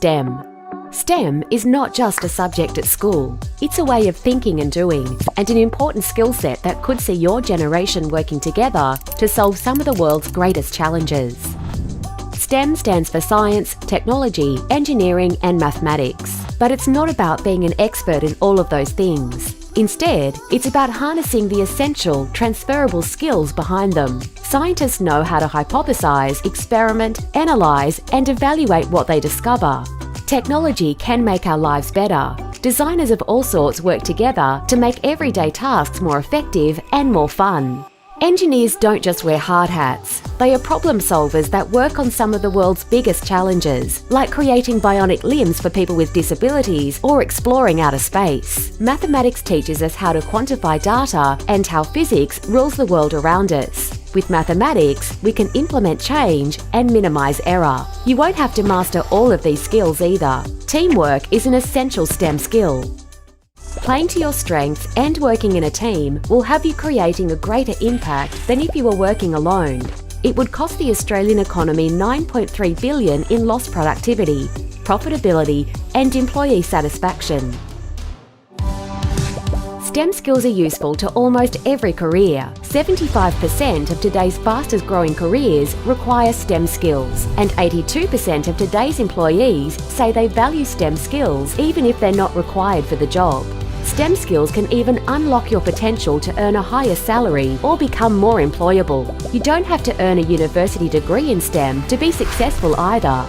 STEM. STEM is not just a subject at school. It's a way of thinking and doing, and an important skill set that could see your generation working together to solve some of the world's greatest challenges. STEM stands for science, technology, engineering and mathematics. But it's not about being an expert in all of those things. Instead, it's about harnessing the essential, transferable skills behind them. Scientists know how to hypothesize, experiment, analyze, and evaluate what they discover. Technology can make our lives better. Designers of all sorts work together to make everyday tasks more effective and more fun. Engineers don't just wear hard hats. They are problem solvers that work on some of the world's biggest challenges, like creating bionic limbs for people with disabilities or exploring outer space. Mathematics teaches us how to quantify data and how physics rules the world around us. With mathematics, we can implement change and minimize error. You won't have to master all of these skills either. Teamwork is an essential STEM skill. Playing to your strengths and working in a team will have you creating a greater impact than if you were working alone. It would cost the Australian economy $9.3 billion in lost productivity, profitability and employee satisfaction. STEM skills are useful to almost every career. 75% of today's fastest growing careers require STEM skills, and 82% of today's employees say they value STEM skills even if they're not required for the job. STEM skills can even unlock your potential to earn a higher salary or become more employable. You don't have to earn a university degree in STEM to be successful either.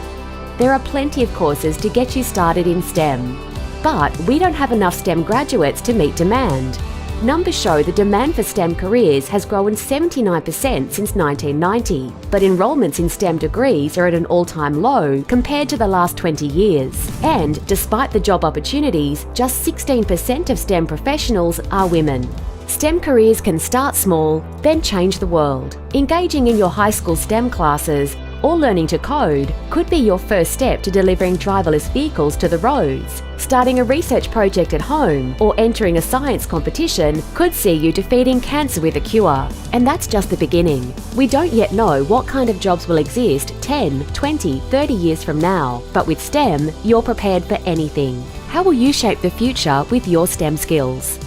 There are plenty of courses to get you started in STEM. But we don't have enough STEM graduates to meet demand. Numbers show the demand for STEM careers has grown 79% since 1990, but enrolments in STEM degrees are at an all-time low compared to the last 20 years. And despite the job opportunities, just 16% of STEM professionals are women. STEM careers can start small, then change the world. Engaging in your high school STEM classes or learning to code could be your first step to delivering driverless vehicles to the roads. Starting a research project at home or entering a science competition could see you defeating cancer with a cure. And that's just the beginning. We don't yet know what kind of jobs will exist 10, 20, 30 years from now. But with STEM, you're prepared for anything. How will you shape the future with your STEM skills?